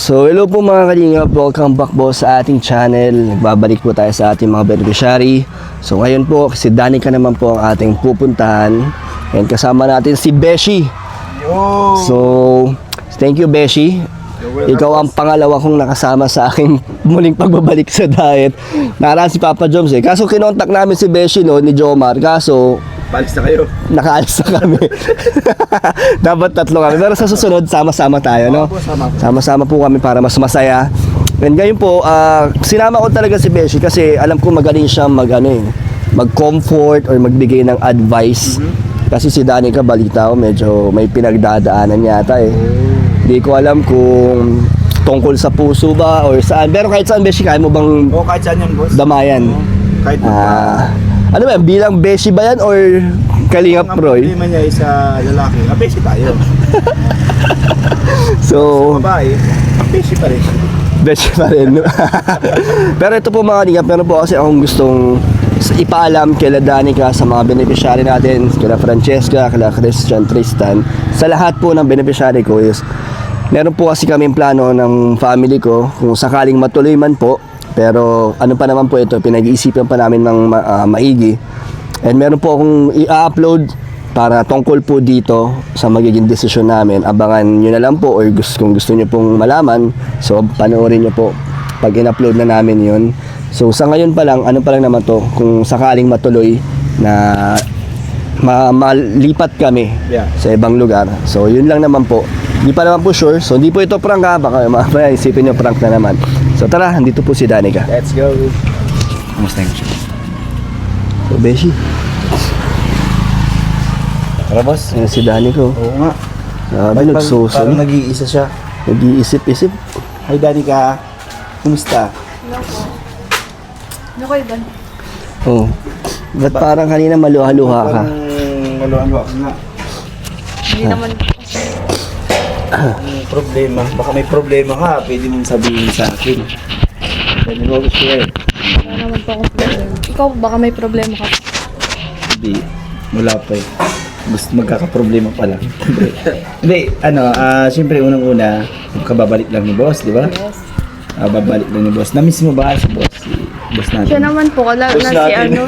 So hello po mga kalingap, welcome back po sa ating channel. Nagbabalik po tayo sa ating mga beneficiary. So ngayon po, si Danica naman po ang ating pupuntahan. And kasama natin si Beshi. So thank you Beshi. Ikaw ang pangalawa kong nakasama sa aking muling pagbabalik sa diet. Nakaraan si Papa Joms Kaso kinontak namin si Beshi no, ni Jomar. Kaso Palis na kayo. nakaalis na kami. Dapat tatlo kami. Pero sa susunod, sama-sama tayo, no? Sama-sama po kami para mas masaya. And ngayon po, sinama ko talaga si Beshi kasi alam ko magaling siya mag-comfort or magbigay ng advice. Kasi si Danica, balita ko, medyo may pinagdadaanan yata eh. Hindi ko alam kung tungkol sa puso ba or saan. Pero kahit saan, Beshi, kaya mo bang Oo, kahit saan yan, boss. damayan? Kahit Ano ba yan? Bilang Beshi ba yan or Kalingap ang Roy? problema niya ay sa lalaki. Apesi tayo. So, Babae, apesi pa rin. Beshi pa rin. Pero ito po mga Kalingap, meron po kasi akong gustong ipaalam kila Danica sa mga beneficiary natin, kila Francesca, kila Christian, Tristan. Sa lahat po ng beneficiary ko is, meron po kasi kaming plano ng family ko kung sakaling matuloy man po. Pero ano pa naman po ito, pinag-iisipan pa namin ng maigi. And meron po akong i-upload para tungkol po dito sa magiging desisyon namin. Abangan nyo na lang po or kung gusto nyo pong malaman, so panoorin nyo po pag in-upload na namin yun. So sa ngayon pa lang, ano pa lang naman to, kung sakaling matuloy na malipat kami sa ibang lugar. So yun lang naman po. Hindi pa naman po sure. So hindi po ito prank ha. Baka mamaya isipin nyo prank na naman. So tara, andito po si Danica. Let's go. Kamusta yung siya? So Beshi, Tara, boss. ayan si Danica. Oo nga. Sabi nagsusun. Parang nag-iisa siya. Nag-iisip-isip. Hi, Danica. Kumusta? Hello po. Ano kayo ba? Oh. Ba't parang kanina maluha-luha ka? Parang maluhan-luha ka nga. Hindi naman po. Problema. Baka may problema ka, pwede mong sabihin sa akin. Then you always share. Wala naman po akong problema. Ikaw, baka may problema ka. Hindi. Wala pa eh. Gusto magkakaproblema pa lang. Hindi, siyempre unang-una, kababalik lang ni boss, di ba? Yes. Babalik lang ni boss. Na-miss mo ba si boss? Si boss natin. Siya naman po, Boss natin.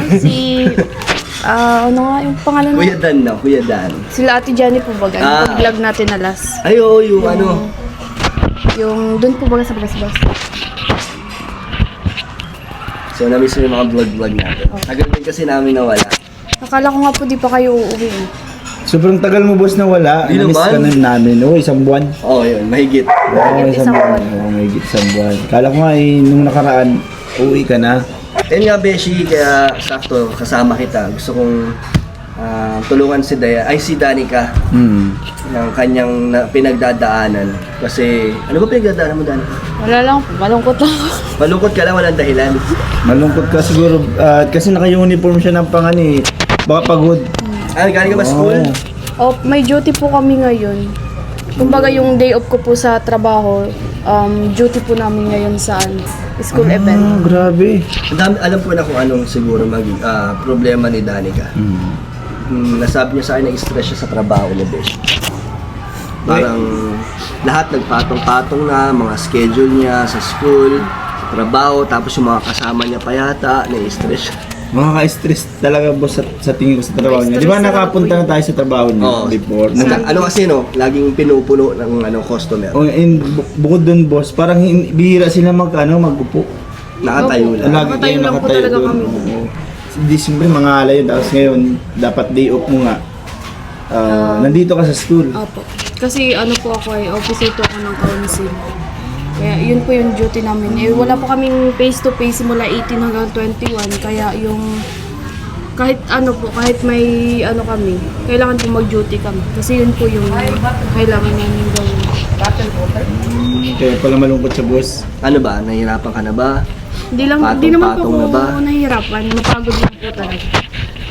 ano nga yung pangalan mo? Kuya Dan na, Kuya Dan. Sila Ate Jenny po baga. Ah. Yung vlog natin na last. Ay, oo, yung ano. Yung dun po baga sa Bagas-Bas. So, na-miss mo yung mga vlog-vlog natin. Tagal din kasi namin nawala. Akala ko nga po di pa kayo uuwi. Sobrang tagal mo boss na wala. Di Na-miss ka naman. na namin. Oo, isang buwan. Oo, yun, mahigit. Mahigit isang buwan. Oo, mahigit isang buwan. Kala ko nga nung nakaraan, uwi ka na. Ayun nga, Beshi, kaya sakto, kasama kita. Gusto kong tulungan si Danica ng kanyang pinagdadaanan. Kasi, ano ba pinagdadaanan mo, Danica? Wala lang po, malungkot lang ako. Malungkot ka lang, walang dahilan. Malungkot ka siguro. Kasi naka-uniform siya ng pangani. Baka pagod. Galing ka ba school? Oh, may duty po kami ngayon. Kumbaga yung day off ko po sa trabaho, duty po namin ngayon sa school event. Ah, grabe. Alam ko na kung anong siguro maging problema ni Danica. Nasabi niya sa akin na stress siya sa trabaho niya, Beshi. Parang lahat nagpatong-patong na, mga schedule niya sa school, sa trabaho, tapos yung mga kasama niya pa yata, na-stress siya. Makaka-stress talaga boss sa tingin ko sa trabaho niya. Di ba nakapunta na tayo sa trabaho niya Oo. before? Ano kasi no, laging pinupuno ng customer. Oh, and bukod dun boss, parang bihira sila magupo. Nakatayo lang. Lagi Nakatayo kayo lang po nakatayo talaga dun. kami. Oo. Di siyempre mga alay yun. Tapos ngayon, dapat day off mo nga. Nandito ka sa school. Opo. Kasi ano po ako ay officer po ako ng council. Kaya yun po yung duty namin. Wala po kaming face to face mula 18 hanggang 21. Kaya yung kahit may kami, kailangan po mag-duty kami. Kasi yun po yung kailangan namin gawin. Kaya pala malungkot sa boss. Ano ba, nahihirapan ka na ba? Hindi naman po Patong-patong na ba? ako nahihirapan. Mapagod lang po talaga.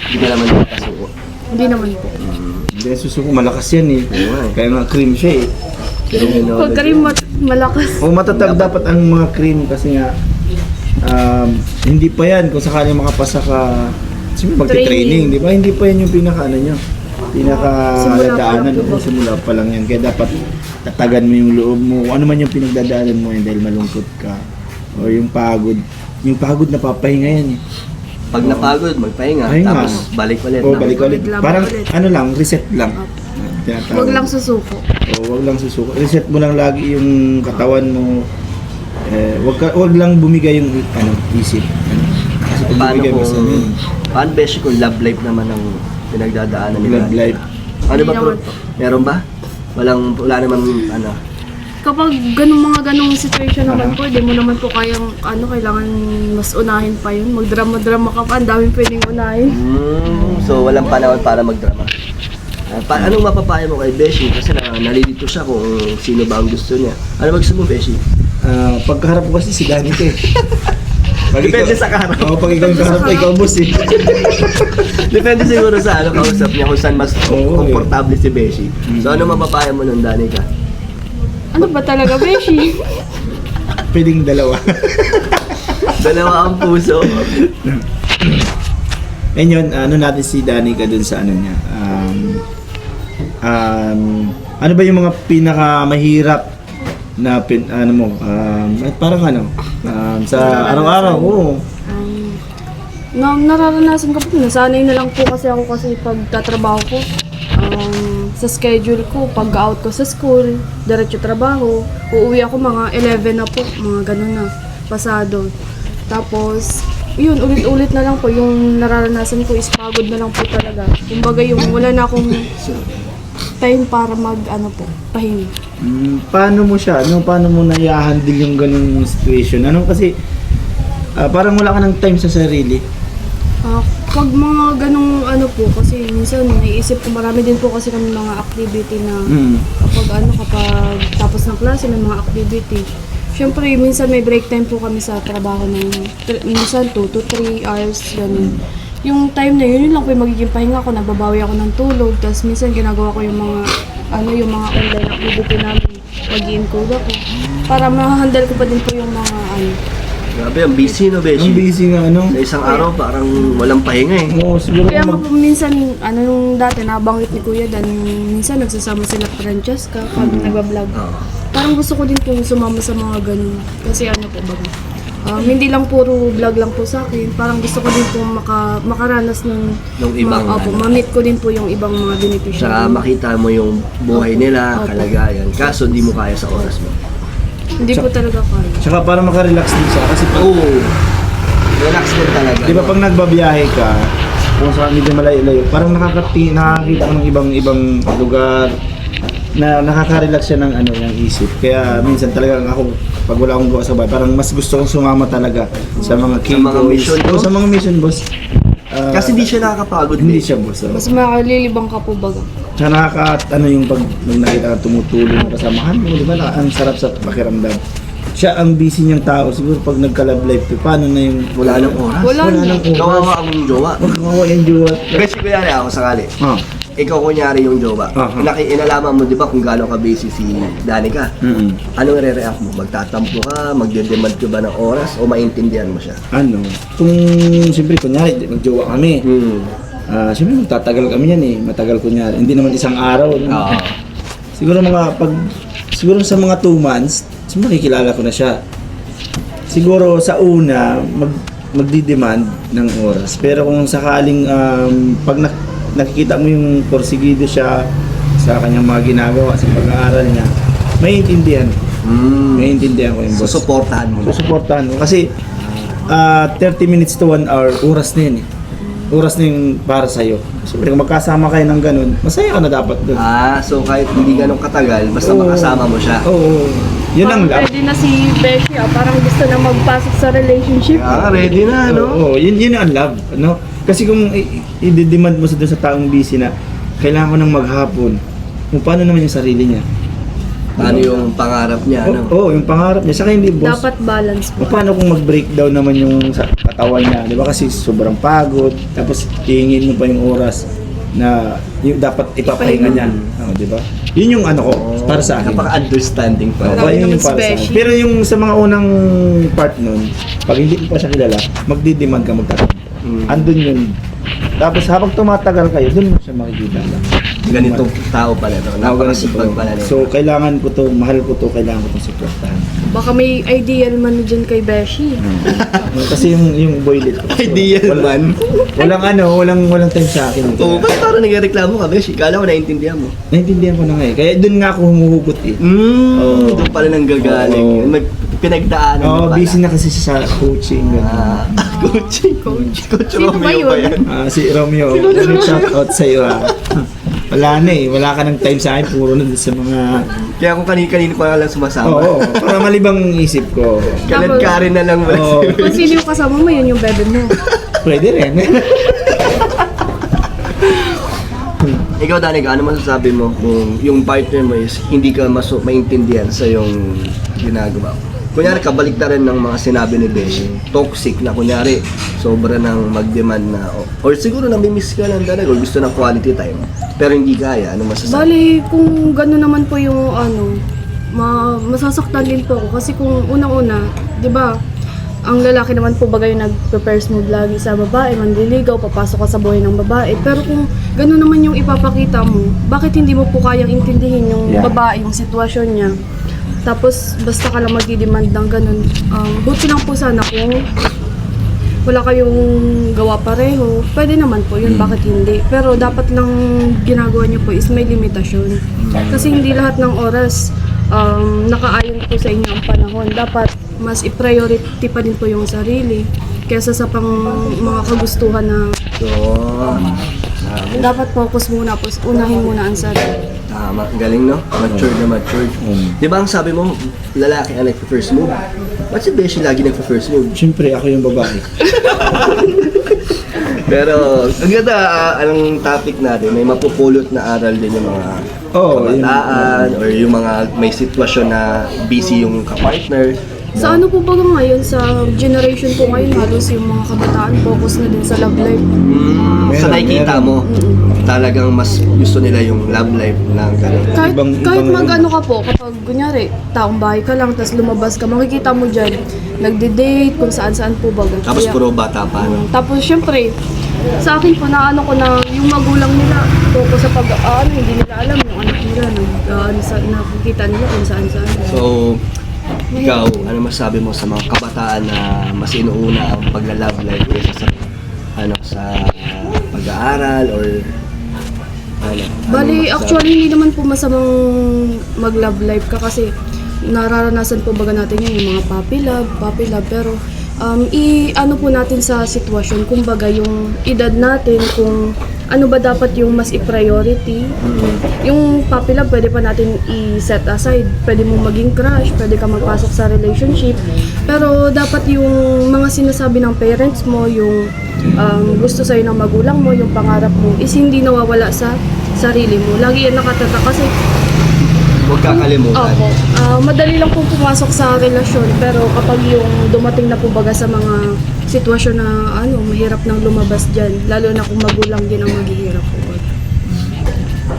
Hindi ka naman nakasuko. Hindi naman po. Hindi susuko, malakas yan eh. Oo nga eh. Kaya nga cream siya eh. Huwag ka rin malakas. O matatag dapat ang mga cream kasi nga hindi pa yan kung sakaling makapasa ka. Siyempre magti-training, di ba? Hindi pa yan yung pinaka ano nyo. pinakadaanan simula pa lang yan. Kaya dapat tatagan mo yung loob mo. Kung ano man yung pinagdadaanan mo yan dahil malungkot ka. O yung pagod. Yung pagod na papahinga yan eh. Pag napagod, magpahinga, Pahinga. tapos balik ulit. O no? balik ulit. Laban Parang ulit. ano lang, reset lang. Tinatawag. Huwag lang susuko. O wag lang susuko. Reset mo lang lagi yung katawan mo. Wag lang bumigay yung isip. Kasi pag Paano bumigay mo sa paano beshi kung love life naman ang pinagdadaanan nila? love life. Ano ba Hindi bro? naman po. Meron ba? Wala naman ano. Kapag mga ganong situation naman po, di mo naman po kayang, kailangan mas unahin pa yun. Magdrama-drama ka pa, ang daming pwedeng unahin. So walang panahon para magdrama. Anong mapapayo mo kay Beshi? Kasi nalilito siya kung sino ba ang gusto niya. Ano gusto mo, Beshi? Pagkaharap ko kasi si Danica eh. Depende sa kaharap. Oo, pag ikaw yung kaharap ko, ikaw boss eh. Depende siguro sa kausap niya kung saan mas Oo, komportable si Beshi. So ano mapapayo mo nun, Danica? Ano ba talaga, Beshi? Pwedeng dalawa. Dalawa ang puso. Ngayon, ano natin si Danica dun sa ano niya. Ano ba yung mga pinakamahirap na parang sa araw-araw, oo. Nararanasan ko po, nasanay na lang po kasi ako kasi pagtatrabaho ko. Sa schedule ko, pag-out ko sa school, diretso trabaho, uuwi ako mga 11 na po, mga ganun na, pasado. Tapos, yun, ulit-ulit na lang po, yung nararanasan ko is pagod na lang po talaga. Kumbaga yung wala na akong time para pahinga. Paano mo siya? Paano mo na-handle yung ganung situation? Kasi parang wala ka ng time sa sarili. Pag mga ganong po, kasi minsan naiisip ko marami din po kasi kami mga activity na kapag tapos ng klase may mga activity. Siyempre, minsan may break time po kami sa trabaho ng minsan 2 to 3 hours, ganun. Yung time na yun lang po yung magiging pahinga ko, nagbabawi ako ng tulog, tapos minsan ginagawa ko yung mga online activity namin, mag-i-encode ako, para ma-handle ko pa din po yung mga Grabe, ang busy no, Beshi? Ang busy nga, Sa isang araw, parang walang pahinga eh. Oo, siguro Kaya nga po minsan, nung dati, nabanggit ni Kuya Dan, minsan nagsasama sila Francesca pag nagbablog. Parang gusto ko din po sumama sa mga ganun. Kasi hindi lang puro vlog lang po sa akin. Parang gusto ko din po makaranas ng ibang ma-meet ko din po yung ibang mga beneficiary. Saka makita mo yung buhay nila, kalagayan. Kaso di mo kaya sa oras mo. Hindi po talaga kaya. Tsaka para makarelax din siya. Kasi Relax din talaga. di ba pag nagbabiyahe ka, kung saan medyo malayo-layo, parang nakakita ka ng ibang lugar na nakaka-relax siya ng yung isip. Kaya minsan talagang ako, pag wala akong gawa sa bahay, parang mas gusto kong sumama talaga sa mga mission, no? sa mga mission, boss. Kasi di siya nakakapagod. Hindi siya, boss. Mas makalilibang ka po baga. Tsaka yung pag nakita ka tumutulong ng kasamahan mo, di ba, ang sarap sa pakiramdam. Siya ang busy niyang tao, siguro pag nagka-love life, paano na yung... Wala nang oras. Wala na. nang oras. Kawawa ang jowa. Kawawa yung jowa. Kasi kunyari ako sakali. Ikaw kunyari yung jowa. Inalaman mo di ba kung gaano ka busy si Danica? Anong re-react mo? Magtatampo ka? Magdedemand ka ba ng oras? O maintindihan mo siya? Kung siyempre kunyari, magjowa kami. Siyempre magtatagal kami yan eh. Matagal kunyari. Hindi naman isang araw. No? Siguro sa mga 2 months, makikilala ko na siya. Siguro sa una, magdi-demand ng oras. Pero kung sakaling pag nakikita mo yung porsigido siya sa kanyang mga ginagawa, sa pag-aaral niya, maiintindihan. Maiintindihan ko yung boss. Susuportahan mo. Susuportahan mo. Kasi 30 minutes to 1 hour, oras na yun eh. Oras na yung para sa'yo. Siyempre kung magkasama kayo ng ganun, masaya ka na dapat doon. So kahit hindi ganun katagal, basta makasama mo siya. Oo. Yun ang love. Ready na si Beshi, parang gusto na magpasok sa relationship. Ready na, no? Oo, yun ang love, no? Kasi kung i-demand mo sa taong busy na kailangan ko ng maghapon, kung paano naman yung sarili niya? Paano yung pangarap niya, ano? Oo, yung pangarap niya. Saka hindi, boss. Dapat balance po. Paano kung mag-breakdown naman yung katawan niya? Di ba kasi sobrang pagod, tapos hihingin mo pa yung oras na yung dapat ipapahinga niya. Di ba? Yun yung ko, para sa akin. Napaka-understanding pa. Oo, yun yung para sa akin. Pero yung sa mga unang part nun, pag hindi mo pa siya kilala, magdi-demand ka magtatanong. Andun yun. Tapos habang tumatagal kayo, doon mo siya makikita lang. Ganitong tao pala to. Napakasipag pala nito. So, kailangan ko to, mahal ko to, kailangan ko to suportahan. Baka may ideal man dyan kay Beshi. Kasi yung boylet ko. Ideal man. Walang time sa akin. Oo, ba't parang nagreklamo ka, Beshi? Kala ko naiintindihan mo. Naintindihan ko na nga eh. Kaya doon nga ako humuhugot eh. Oo. Doon pala nang gagaling. Oo. May pinagdaanan mo pala. Busy na kasi siya sa coaching. Ah, coaching. Coach Sino ba Romeo ba yun? yan? Si Romeo, shout out sa iyo Wala na eh, wala ka ng time sa akin, puro na dun sa mga... Kaya kung kanina pa lang sumasama. Oo, para malibang isip ko. Kalad ka rin na lang ba? Oo. Kung sino yung kasama mo, yun yung bebe mo. Pwede rin. Ikaw, Danica, ano masasabi mo kung yung partner mo is hindi ka maintindihan sa yung ginagawa? Kunyari, kabalik na rin ng mga sinabi ni Beshi. Toxic na, kunyari, sobra nang mag-demand na, or siguro nami-miss ka lang talaga, or gusto ng quality time, pero hindi kaya, ano masasabi? Bali, kung gano'n naman po yung masasaktan din po ako. Kasi kung unang-una, di ba, ang lalaki naman po bagay nag-first move lagi sa babae, manliligaw, papasok ka sa buhay ng babae. Pero kung gano'n naman yung ipapakita mo, bakit hindi mo po kayang intindihin yung babae, yung sitwasyon niya? Tapos, basta ka lang magdidemand ng ganun. Buti lang po sana kung wala kayong gawa pareho. Pwede naman po yun, bakit hindi? Pero dapat lang ginagawa niyo po is may limitasyon. Kasi hindi lahat ng oras nakaayon po sa inyo ang panahon. Dapat mas i-priority pa din po yung sarili kaysa sa mga kagustuhan na So, dapat focus muna po, unahin muna ang sarili. tama, galing no? Matured na matured. Di ba ang sabi mo, lalaki ang nagpa-first move? Ba't si Beshi lagi nagpa-first move? Siyempre, ako yung babae. Pero, ang ganda, anong topic natin, may mapupulot na aral din yung mga kabataan, or yung mga may sitwasyon na busy yung kapartner. Sa ano po ba ngayon, sa generation po ngayon, halos yung mga kabataan focus na din sa love life. Sa nakikita mo, talagang mas gusto nila yung love life na gano'n. Kahit mag-ano ka po, kapag kunyari, taong bahay ka lang, tapos lumabas ka, makikita mo dyan, nagde-date, kung saan-saan po ba. Tapos puro bata pa, no? Tapos syempre, sa akin po, naano ko na yung magulang nila, focus sa hindi nila alam yung anak nila, nakikita nila kung saan-saan. So, ikaw, ano masabi mo sa mga kabataan na mas inuuna ang pagla-love life kaysa sa pag-aaral or Bali, actually, hindi naman po masamang mag-love life ka kasi nararanasan po baga natin yun, yung mga puppy love, pero ano po natin sa sitwasyon, kumbaga yung edad natin, kung ano ba dapat yung mas i-priority. Yung puppy love, pwede pa natin i-set aside. Pwede mo maging crush, pwede ka magpasok sa relationship. Pero dapat yung mga sinasabi ng parents mo, yung gusto sa'yo ng magulang mo, yung pangarap mo, is hindi nawawala sa sarili mo. Lagi yan nakatata kasi huwag kakalimutan. opo, madali lang po pumasok sa relasyon, pero kapag yung dumating na po baga sa mga sitwasyon na mahirap nang lumabas dyan, lalo na kung magulang din ang maghihirap po.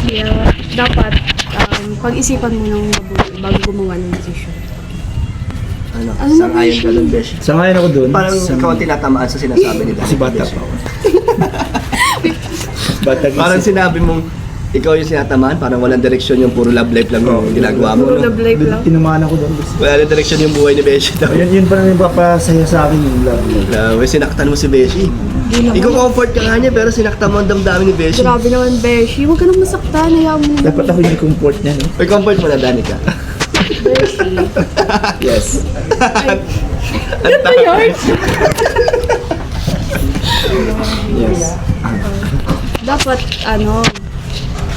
Kaya dapat pag-isipan mo ng mabuti bago gumawa ng desisyon. Ano, Ano na, sang-ayon ka Beshi? dun, Beshi. Sangayon ako doon. Parang ikaw ang tinatamaan sa sinasabi nila. Kasi bata pa ako. Bata Parang sinabi mong ikaw yung sinatamaan, parang walang direksyon yung puro love life lang yung ginagawa mo. Puro No? love life lang. Tinamaan ako doon. Wala na direksyon yung buhay ni Beshi daw. Yun pa lang yung papasaya sa akin yung love. Sinaktan mo si Beshi. Ikaw comfort ka nga niya pero sinaktan mo ang damdamin ni Beshi. Grabe naman, Beshi. Huwag ka nang masaktan. Hayaan mo naman. Dapat ako yung comfort niya, no? Uy, comfort mo na, Danica. Beshi. Yes. Ano ba yun? Yes. Dapat,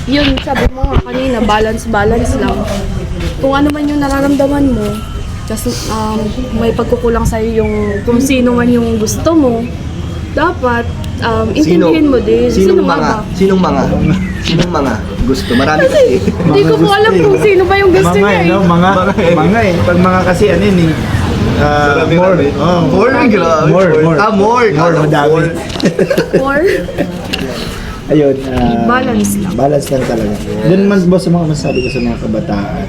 yun, sabi mo nga kanina, balance lang. Kung ano man yung nararamdaman mo, kasi may pagkukulang sa'yo yung kung sino man yung gusto mo, dapat intindihin mo din. Sinong Sino nga mga? ba? Sinong mga gusto? Marami kasi. Hindi ko po alam kung sino ba yung gusto niya eh. Mga eh. Pag mga kasi ano yun eh. More. More, grabe. More. More. Madami. Or, Ayun. balance lang. Balance lang talaga. Doon man boss sa mga masasabi ko sa mga kabataan.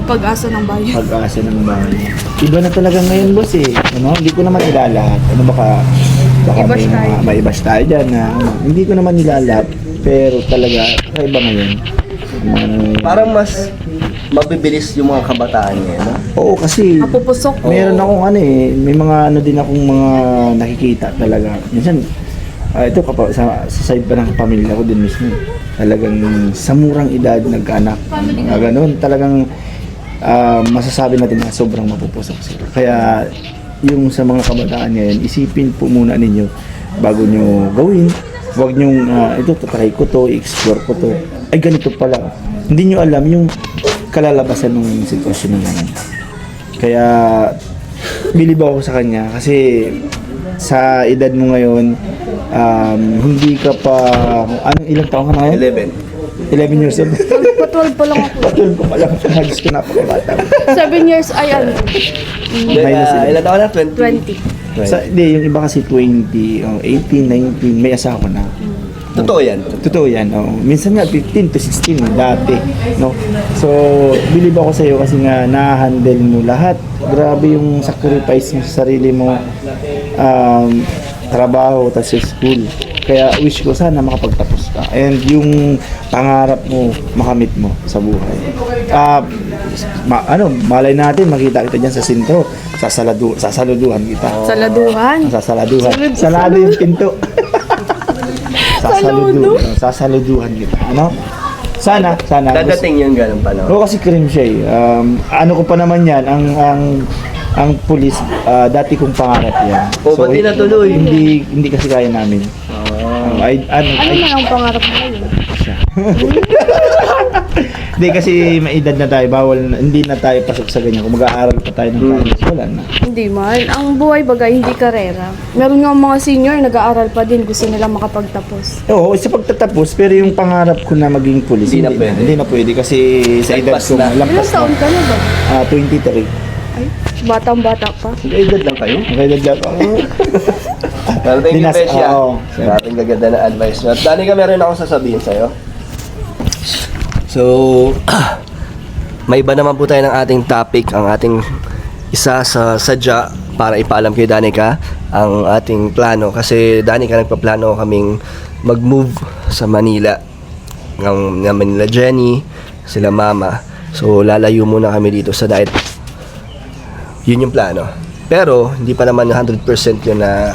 Pag-asa ng bayan. Pag-asa ng bahay. Iba na talaga ngayon boss eh. Hindi ko naman ilalahat. Baka Ibash tayo. may ibash tayo dyan na hindi ko naman nilalap, pero talaga kakaiba ngayon. Parang mas mabibilis yung mga kabataan ngayon, no? Oo, kasi Mapupusok. meron akong may mga din akong mga nakikita talaga. Minsan, ito sa side pa ng pamilya ko din mismo. Talagang sa murang edad nagkaanak. Ganun, talagang masasabi natin na sobrang mapupusok sila. Kaya yung sa mga kabataan ngayon, isipin po muna ninyo bago nyo gawin. Huwag nyo, ito, tatry ko to, i-explore ko to. Ay, ganito pala. Hindi nyo alam yung kalalabasan ng sitwasyon nyo. Kaya, bilib ako sa kanya kasi sa edad mo ngayon, hindi ka pa, anong ilang taon ka na ngayon? 11 years old. Pa-12 pa lang ako. Patulog ko pa lang sa hagis ko napakabata. 7 years ay ano, Ilan taon na? 20? 20. Hindi, yung iba kasi 20, 18, 19, may asawa na. Totoo yan. Totoo yan, oo. Minsan nga 15 to 16 dati, no? So, bilib ako sa iyo kasi nga na-handle mo lahat. Grabe yung sacrifice mo sa sarili mo, trabaho, tapos school. Kaya wish ko sana makapagtapos ka. And yung pangarap mo, makamit mo sa buhay. Malay natin, makita kita dyan sa sintro. Sasaluduhan kita. Saladuhan. Sasaladuhan. Salud- Salado yung pinto. Saludo? Sasaluduhan kita. Ano? Sana. Dadating yung ganun pa, no? Oo, kasi cream siya eh. Ano ko pa naman yan, ang pulis, dati kong pangarap yan. Ba't di natuloy? Hindi kasi kaya namin. Ano na ang pangarap mo ngayon? Hindi kasi may edad na tayo, hindi na tayo pasok sa ganyan. Kung mag-aaral pa tayo ng college, wala na. Hindi man. Ang buhay bagay, hindi karera. Meron nga mga senior, nag-aaral pa din. Gusto nila makapagtapos. Oo, sa pagtatapos, pero yung pangarap ko na maging pulis, Hindi na pwede. Hindi na pwede kasi sa edad Lampas ko, na. Ilang lampas taon ka na ba? na, 23. Ay, batang-bata pa. Edad lang kayo? Okay, edad lang. Pero thank you, Dinas- Pesha. oo. Sa ating gaganda na advice mo. At Dani ka, meron akong sasabihin sa'yo. So, may iba naman po tayo ng ating topic, ang ating isa sa sadya para ipaalam kay Danica ang ating plano. Kasi Danica, nagpaplano kaming mag-move sa Manila. Ng Manila Jenny, sila Mama. So, lalayo muna kami dito sa diet. Yun yung plano. Pero, hindi pa naman 100% yun na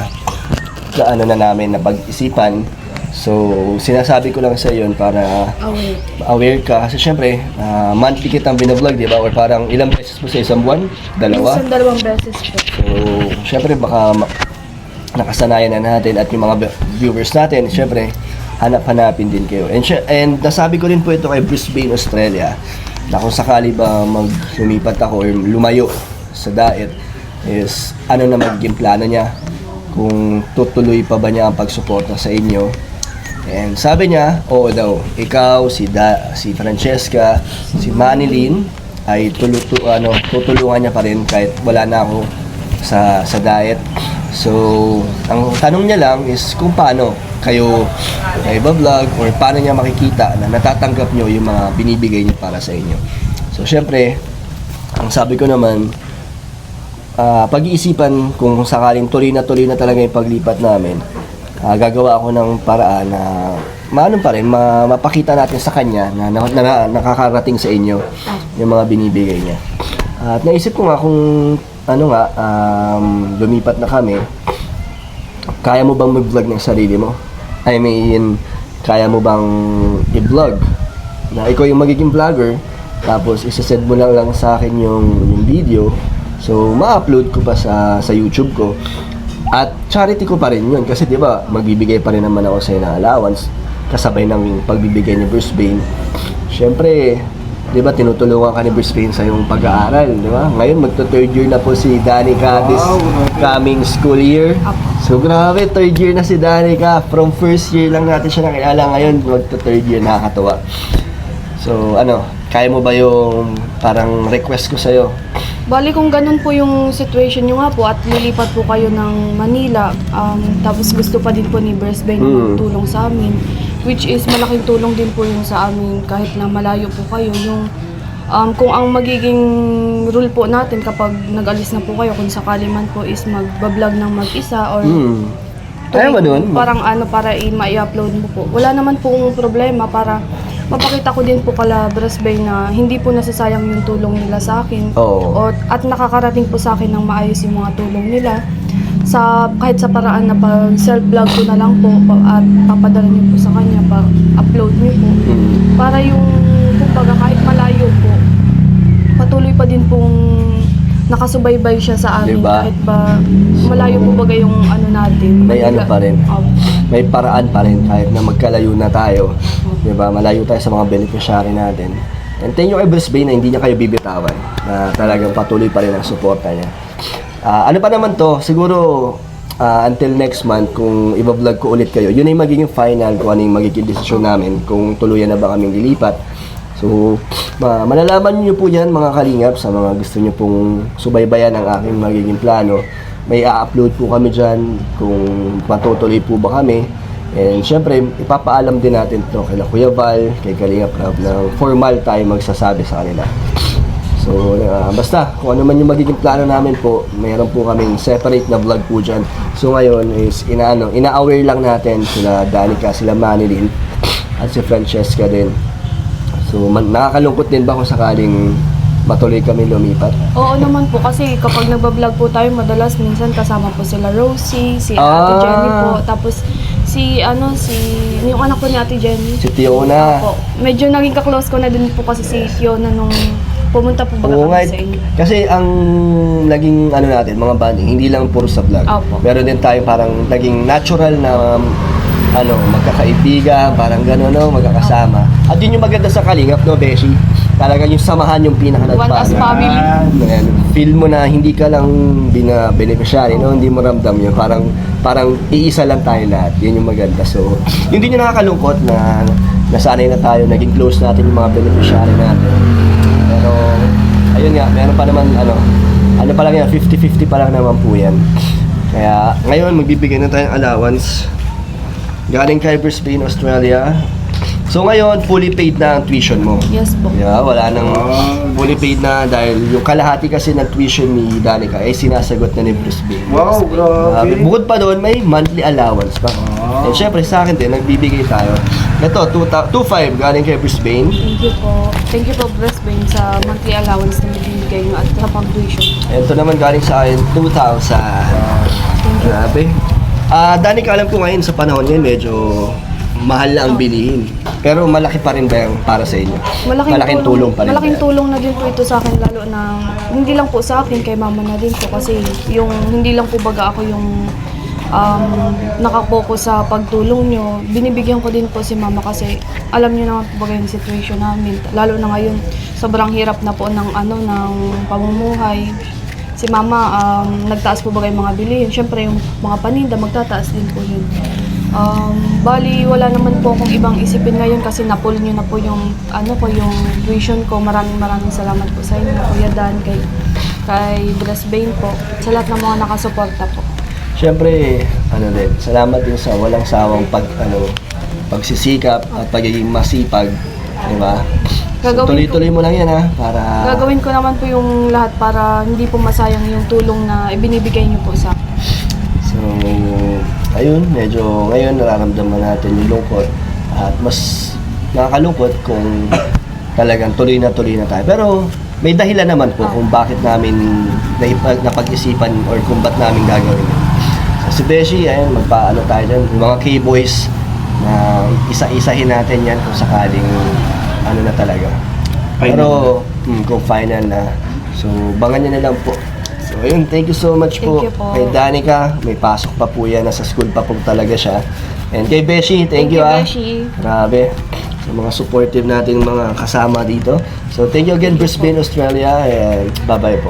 ano na namin na pag-isipan. So, sinasabi ko lang sa yun para aware ka. Kasi syempre, monthly kitang binablog, di ba? Or parang ilang beses mo sa isang buwan? Dalawa? Minsan 2 beses po. So, syempre baka nakasanayan na natin at yung mga viewers natin, syempre, hanap-hanapin din kayo. And nasabi ko rin po ito kay Brisbane, Australia, na kung sakali ba lumipat ako or lumayo sa diet, is ano na magiging plano niya, kung tutuloy pa ba niya ang pagsuporta sa inyo. And sabi niya, oo daw, ikaw, si Francesca, si Manilyn, ay tutulungan niya pa rin kahit wala na ako sa diet. So, ang tanong niya lang is kung paano kayo vlog or paano niya makikita na natatanggap niyo yung mga binibigay niyo para sa inyo. So, syempre, ang sabi ko naman, pag-iisipan kung sakaling tuloy na talaga yung paglipat namin, gagawa ako ng paraan na mapakita natin sa kanya na nakakarating sa inyo yung mga binibigay niya. At naisip ko nga kung lumipat na kami, kaya mo bang mag-vlog ng sarili mo? I mean, kaya mo bang i-vlog na ikaw yung magiging vlogger, tapos isa-send mo lang sa akin yung video, so ma-upload ko pa sa YouTube ko. At charity ko pa rin yun kasi 'di ba, magbibigay pa rin naman ako sa ng allowance kasabay ng pagbibigay ni Brisbane. Syempre, 'di ba, tinutulungan ka ni Brisbane sa yung pag-aaral, 'di ba? Ngayon magto-third year na po si Danica this coming school year. So grabe, third year na si Danica. From first year lang natin siya nakilala, ngayon magto-third year, nakakatuwa. So kaya mo ba yung parang request ko sa'yo? Bali kung ganun po yung situation nyo nga po at lilipat po kayo ng Manila, tapos gusto pa din po ni Brisbane tulong sa amin, which is malaking tulong din po yun sa amin kahit na malayo po kayo. Yung kung ang magiging rule po natin kapag nag-alis na po kayo, kung sakali man po is mag-vlog ng mag-isa or Kaya ba nun? parang para i-upload mo po. Wala naman pong problema para mapakita ko din po kala Brasbay na hindi po nasasayang yung tulong nila sa akin. Oo. At nakakarating po sa akin ng maayos yung mga tulong nila. Kahit sa paraan na pag self-vlog ko na lang po at papadala niyo po sa kanya, pa-upload niyo po. Para yung, kumbaga kahit malayo po, patuloy pa din pong nakasubaybay siya sa amin. Diba? Kahit ba malayo po baga yung natin. May ano pa rin. Opo. May paraan pa rin kahit na magkalayo na tayo. 'Di ba? Malayo tayo sa mga beneficiary natin. And thank you kay Brisbane na hindi niya kayo bibitawan. Na talagang patuloy pa rin ang suporta niya. Ano pa naman to? Siguro until next month kung i-vlog ko ulit kayo. Yun ay magiging final kung ano yung magiging desisyon namin kung tuluyan na ba kaming lilipat. So, malalaman niyo po yan mga kalingap sa mga gusto niyo pong subaybayan ang aking magiging plano. May a-upload po kami dyan kung matutuloy po ba kami. And syempre, ipapaalam din natin ito kay Kuya Val, kay Kalingap Club na formal tayo magsasabi sa kanila. So, basta kung ano man yung magiging plano namin po, mayroon po kaming separate na vlog po dyan. So ngayon is ina-aware lang natin sila Danica, sila Manilyn at si Francesca din. So, nakakalungkot din ba kung sakaling matuloy kami lumipat? Oo naman po kasi kapag nagbablog po tayo madalas minsan kasama po sila Rosie, si Ate Jenny po, tapos yung anak ko ni Ate Jenny. Si Tiona. Opo. Medyo naging ka-close ko na din po kasi si Tiona nung pumunta po Oo nga, kami sa inyo. kasi ang naging natin, mga bonding, hindi lang puro sa vlog. Opo. Meron din tayo parang naging natural na magkakaibigan, parang gano'n, no, magkakasama. At yun yung maganda sa Kalingap, no, Beshi? Talaga yung samahan yung One as family. Ayan, feel mo na hindi ka lang beneficiary, no? Hindi mo ramdam yun. Parang iisa lang tayo lahat. Yun yung maganda. So, yun din yung nakakalungkot na nasanay na tayo, naging close natin yung mga beneficiary natin. Pero, ayun nga, meron pa naman, ano pa lang yan, 50-50 pa lang naman po yan. Kaya, ngayon, magbibigay na tayong allowance. Galing kay Brisbane, Australia. So ngayon, fully paid na ang tuition mo. Yes po. Yeah, wala nang fully paid na dahil yung kalahati kasi ng tuition ni Danica ay sinasagot na ni Brisbane. Wow, grabe. Bukod pa doon, may monthly allowance pa. And syempre sa akin din, nagbibigay tayo. Ito, 2,500 galing kay Brisbane. Thank you po. Thank you po Brisbane sa monthly allowance na binibigay nyo at sa pang-tuition. Ito naman galing sa akin, 2,000. Grabe. Danica, alam ko ngayon sa panahon ngayon, medyo mahal na ang bilihin. Pero malaki pa rin ba yung para sa inyo? Malaking tulong pa rin. Malaking ba yan? tulong na din po ito sa akin lalo na hindi lang po sa akin, kay mama na din po kasi yung hindi lang po baga ako yung nakapokus sa pagtulong nyo. Binibigyan ko din po si mama kasi alam nyo naman po baga yung situation namin. Lalo na ngayon, sobrang hirap na po ng pamumuhay. Si mama, nagtaas po bagay mga bilihin. Siyempre, yung mga paninda, magtataas din po yun. Bali, wala naman po akong ibang isipin ngayon kasi napul nyo na po yung, yung tuition ko. Maraming salamat po sa inyo, Kuya Dan, kay Brisbane po. Sa lahat ng mga nakasuporta po. Siyempre, salamat din sa walang sawang pagsisikap at pagiging masipag, di ba? So, tuloy-tuloy mo lang yan para... Gagawin ko naman po yung lahat para hindi po masayang yung tulong na ibinibigay niyo po sa akin. So, ayun, medyo ngayon nararamdaman natin yung lungkot at mas nakakalungkot kung talagang tuloy na tayo. Pero may dahilan naman po kung bakit namin napag-isipan or kung ba't namin gagawin. So, si Beshi, ayun, magpaano tayo dyan. Yung mga K-boys na isa-isahin natin yan kung sakaling na talaga. Pero kung final na. So, bangan nyo na lang po. So, ayun, thank you so much po. Thank you po. Kay Danica, may pasok pa po yan. Nasa school pa po talaga siya. And kay Beshi, thank you Beshi. Grabe. Sa mga supportive natin mga kasama dito. So, thank you again, Brisbane, Australia. And bye-bye po.